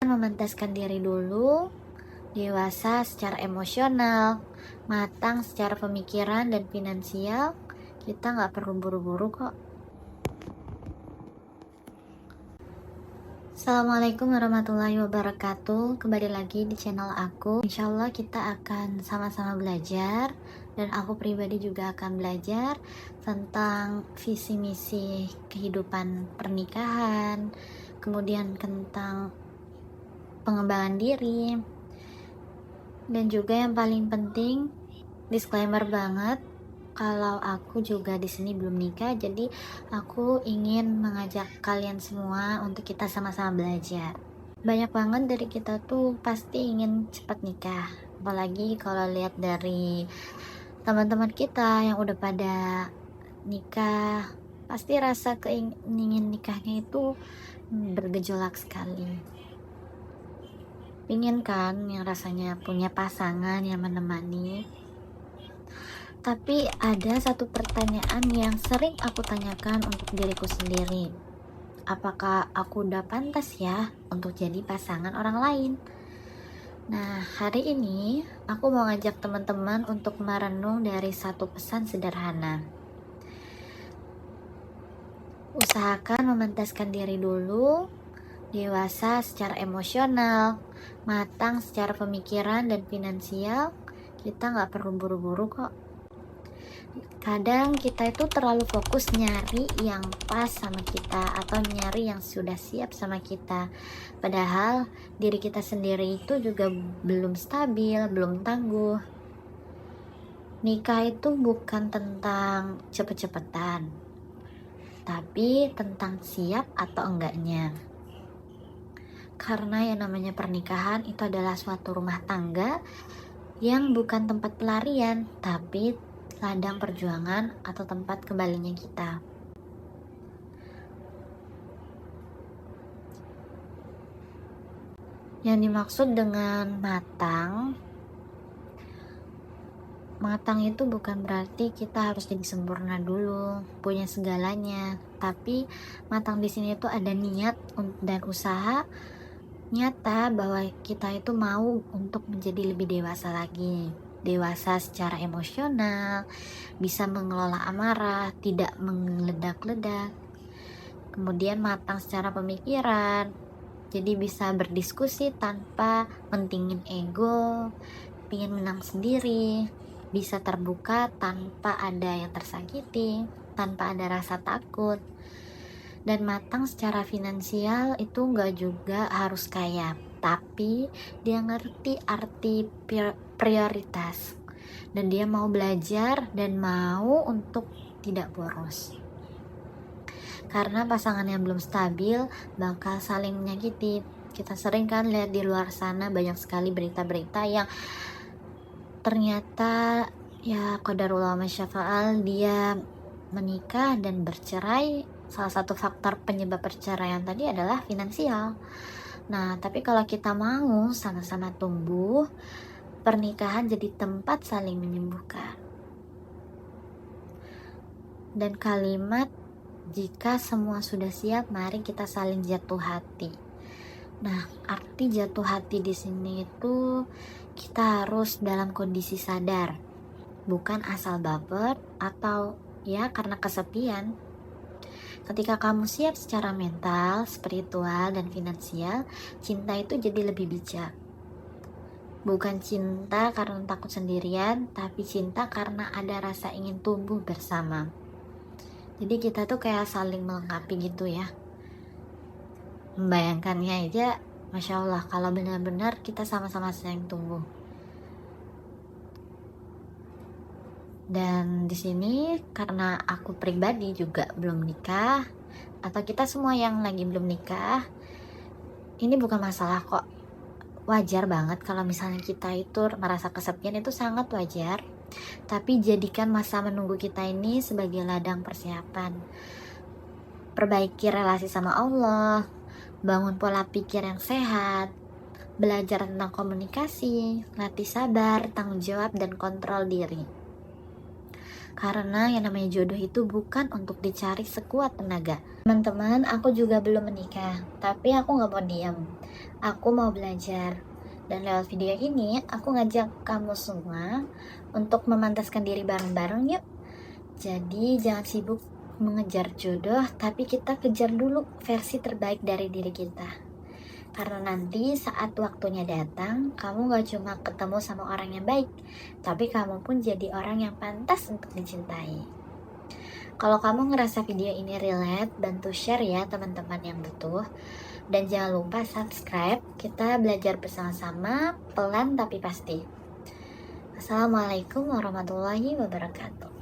Mementaskan diri dulu, dewasa secara emosional, matang secara pemikiran dan finansial. Kita nggak perlu buru-buru kok. Assalamualaikum warahmatullahi wabarakatuh. Kembali lagi di channel aku. Insya Allah kita akan sama-sama belajar, dan aku pribadi juga akan belajar tentang visi misi kehidupan pernikahan, kemudian tentang pengembangan diri, dan juga yang paling penting, disclaimer banget, kalau aku juga di sini belum nikah, jadi aku ingin mengajak kalian semua untuk kita sama-sama belajar. Banyak banget dari kita tuh pasti ingin cepat nikah, apalagi kalau lihat dari teman-teman kita yang udah pada nikah, pasti rasa keingin nikahnya itu bergejolak sekali. Ingin kan yang rasanya punya pasangan yang menemani. Tapi ada satu pertanyaan yang sering aku tanyakan untuk diriku sendiri. Apakah aku udah pantas ya untuk jadi pasangan orang lain? Nah, hari ini aku mau ngajak teman-teman untuk merenung dari satu pesan sederhana. Usahakan mementaskan diri dulu, dewasa secara emosional, matang secara pemikiran dan finansial. Kita nggak perlu buru-buru kok. Kadang kita itu terlalu fokus nyari yang pas sama kita, atau nyari yang sudah siap sama kita, padahal diri kita sendiri itu juga belum stabil, belum tangguh. Nikah itu bukan tentang cepet-cepetan, tapi tentang siap atau enggaknya. Karena yang namanya pernikahan itu adalah suatu rumah tangga yang bukan tempat pelarian, tapi ladang perjuangan atau tempat kembalinya kita. Yang dimaksud dengan matang itu bukan berarti kita harus jadi sempurna dulu, punya segalanya. Tapi matang di sini itu ada niat dan usaha nyata bahwa kita itu mau untuk menjadi lebih dewasa lagi. Dewasa secara emosional, bisa mengelola amarah, tidak meledak-ledak. Kemudian matang secara pemikiran, jadi bisa berdiskusi tanpa mentingin ego, ingin menang sendiri, bisa terbuka tanpa ada yang tersakiti, tanpa ada rasa takut. Dan matang secara finansial itu nggak juga harus kaya, tapi dia ngerti arti prioritas, dan dia mau belajar dan mau untuk tidak boros. Karena pasangan yang belum stabil bakal saling menyakiti. Kita sering kan lihat di luar sana banyak sekali berita-berita yang ternyata ya qadarullah masyafa'al, dia menikah dan bercerai. Salah satu faktor penyebab perceraian tadi adalah finansial. Nah, tapi kalau kita mau sama-sama tumbuh, pernikahan jadi tempat saling menyembuhkan. Dan kalimat, jika semua sudah siap, mari kita saling jatuh hati. Nah, arti jatuh hati di sini itu kita harus dalam kondisi sadar, bukan asal baper atau ya karena kesepian. Ketika kamu siap secara mental, spiritual, dan finansial, cinta itu jadi lebih bijak. Bukan cinta karena takut sendirian, tapi cinta karena ada rasa ingin tumbuh bersama. Jadi kita tuh kayak saling melengkapi gitu ya. Membayangkannya aja, Masya Allah, kalau benar-benar kita sama-sama saling tumbuh. Dan di sini karena aku pribadi juga belum nikah, atau kita semua yang lagi belum nikah, ini bukan masalah kok. Wajar banget kalau misalnya kita itu merasa kesepian, itu sangat wajar. Tapi jadikan masa menunggu kita ini sebagai ladang persiapan. Perbaiki relasi sama Allah, bangun pola pikir yang sehat, belajar tentang komunikasi, latih sabar, tanggung jawab, dan kontrol diri. Karena yang namanya jodoh itu bukan untuk dicari sekuat tenaga. Teman-teman, aku juga belum menikah, tapi aku gak mau diam. Aku mau belajar. Dan lewat video ini, aku ngajak kamu semua untuk memantaskan diri bareng-bareng yuk. Jadi jangan sibuk mengejar jodoh, tapi kita kejar dulu versi terbaik dari diri kita. Karena nanti saat waktunya datang, kamu gak cuma ketemu sama orang yang baik, tapi kamu pun jadi orang yang pantas untuk dicintai. Kalau kamu ngerasa video ini relate, bantu share ya teman-teman yang butuh. Dan jangan lupa subscribe, kita belajar bersama-sama, pelan tapi pasti. Assalamualaikum warahmatullahi wabarakatuh.